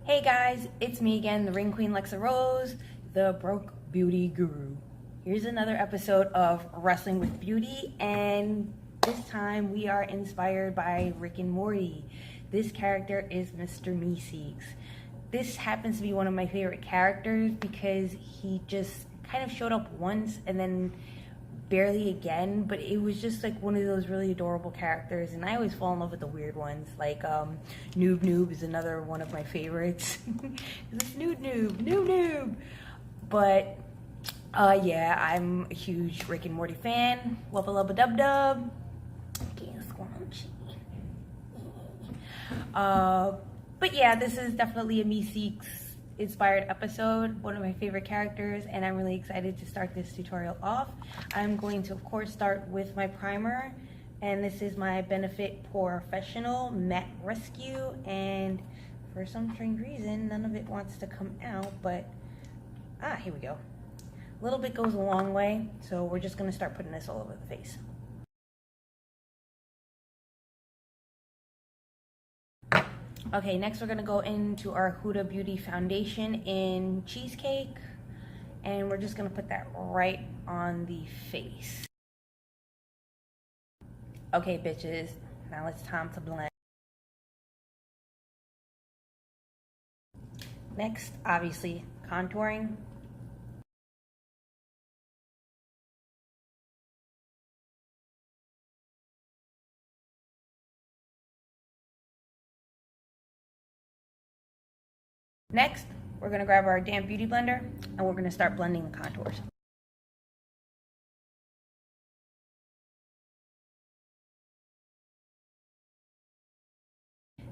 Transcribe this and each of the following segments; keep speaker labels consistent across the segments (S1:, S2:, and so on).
S1: Hey guys, it's me again, the Ring Queen Lexa Rose, the broke beauty guru. Here's another episode of Wrestling with Beauty, and this time we are inspired by Rick and Morty. This character is Mr. Meeseeks. This happens to be one of my favorite characters because he just kind of showed up once and then barely again, but it was just like one of those really adorable characters, and I always fall in love with the weird ones. Like Noob is another one of my favorites. It's Noob. But yeah, I'm a huge Rick and Morty fan. Wubba dub dub. But yeah, this is definitely a Meeseeks inspired episode, one of my favorite characters, and I'm really excited to start this tutorial off. I'm going to of course start with my primer, and this is my Benefit Professional Matte Rescue, and for some strange reason none of it wants to come out, but here we go. A little bit goes a long way, so we're just going to start putting this all over the face. Okay, next we're going to go into our Huda Beauty foundation in Cheesecake, and we're just going to put that right on the face. Okay, bitches, now it's time to blend. Next, obviously, contouring. Next, we're going to grab our damp beauty blender and we're going to start blending the contours.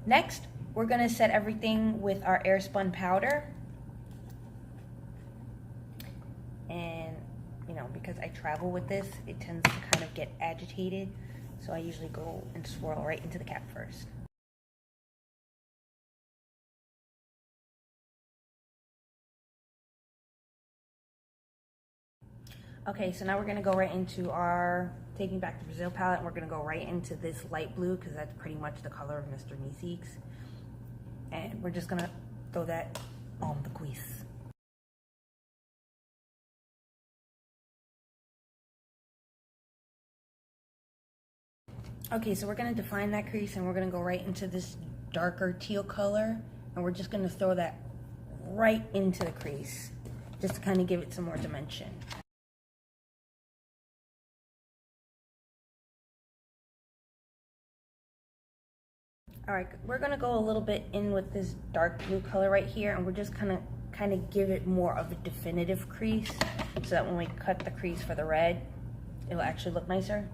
S1: Next, we're going to set everything with our air spun powder. And, you know, because I travel with this, it tends to kind of get agitated. So I usually go and swirl right into the cap first. Okay, so now we're gonna go right into our Taking Back the Brazil palette, and we're gonna go right into this light blue because that's pretty much the color of Mr. Meeseeks. And we're just gonna throw that on the crease. Okay, so we're gonna define that crease, and we're gonna go right into this darker teal color, and we're just gonna throw that right into the crease, just to kind of give it some more dimension. All right, we're gonna go a little bit in with this dark blue color right here, and we're just kind of give it more of a definitive crease, so that when we cut the crease for the red, it'll actually look nicer.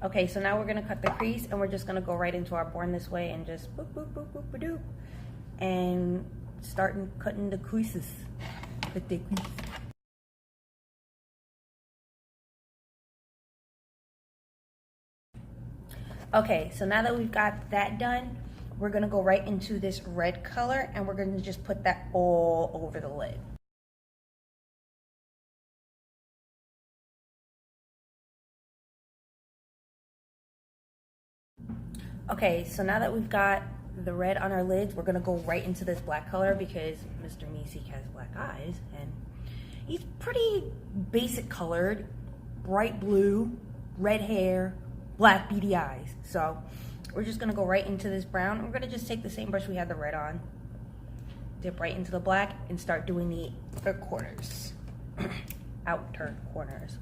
S1: Okay, so now we're gonna cut the crease, and we're just gonna go right into our Born This Way and just boop boop boop boop boop, and start cutting the creases. Cut the crease. Okay, so now that we've got that done, we're gonna go right into this red color, and we're gonna just put that all over the lid. Okay, so now that we've got the red on our lids, we're gonna go right into this black color because Mr. Meeseeks has black eyes, and he's pretty basic colored, bright blue, red hair, black beady eyes. So we're just gonna go right into this brown. We're gonna just take the same brush we had the red on, dip right into the black, and start doing the outer corners. Outer corners.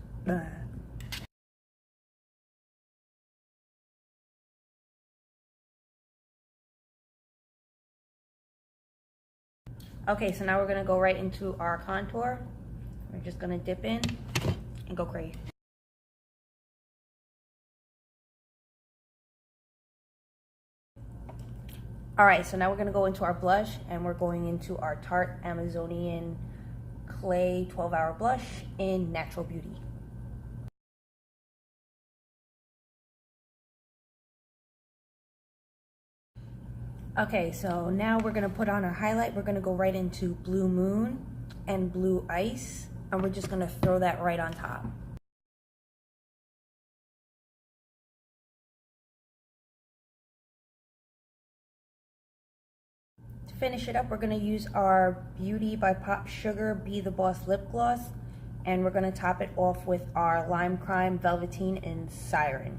S1: Okay, so now we're gonna go right into our contour. We're just gonna dip in and go crazy. All right, so now we're gonna go into our blush, and we're going into our Tarte Amazonian Clay 12-Hour Blush in Natural Beauty. Okay, so now we're gonna put on our highlight. We're gonna go right into Blue Moon and Blue Ice, and we're just gonna throw that right on top. finish it up, we're going to use our Beauty by Pop Sugar Be the Boss lip gloss, and we're going to top it off with our Lime Crime Velveteen in Siren.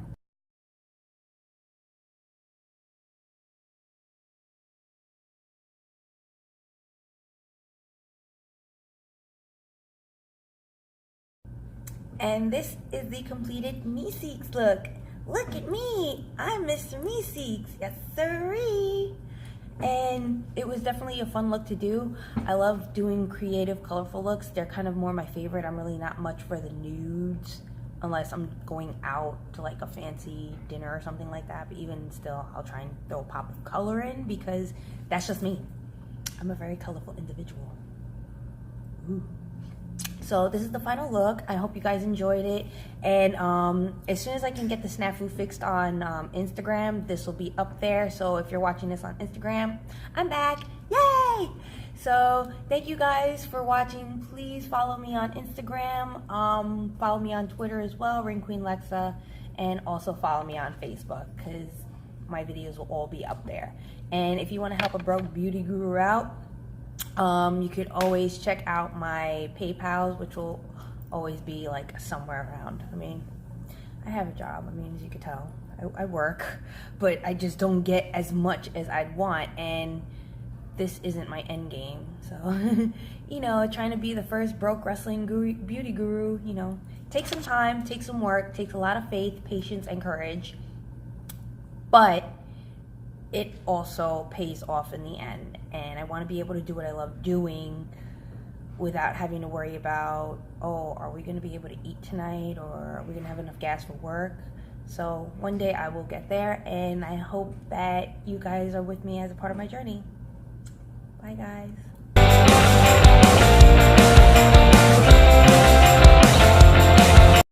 S1: And this is the completed Meeseeks look. Look at me, I'm Mr. Meeseeks, yes sirree. And it was definitely a fun look to do. I love doing creative, colorful looks. They're kind of more my favorite. I'm really not much for the nudes unless I'm going out to like a fancy dinner or something like that. But even still, I'll try and throw a pop of color in because that's just me. I'm a very colorful individual. Ooh. So this is the final look. I hope you guys enjoyed it. And as soon as I can get the snafu fixed on Instagram, this will be up there. So if you're watching this on Instagram, I'm back. Yay! So thank you guys for watching. Please follow me on Instagram. Follow me on Twitter as well, Ring Queen Lexa. And also follow me on Facebook because my videos will all be up there. And if you want to help a broke beauty guru out, you could always check out my PayPals, which will always be like somewhere around. I mean, I have a job. I mean, as you could tell, I work, but I just don't get as much as I'd want, and this isn't my end game. So, you know, trying to be the first broke wrestling beauty guru, you know, takes some time, takes some work, takes a lot of faith, patience, and courage, but it also pays off in the end. And I want to be able to do what I love doing without having to worry about, oh, are we going to be able to eat tonight, or are we going to have enough gas for work? So one day I will get there, and I hope that you guys are with me as a part of my journey. Bye guys.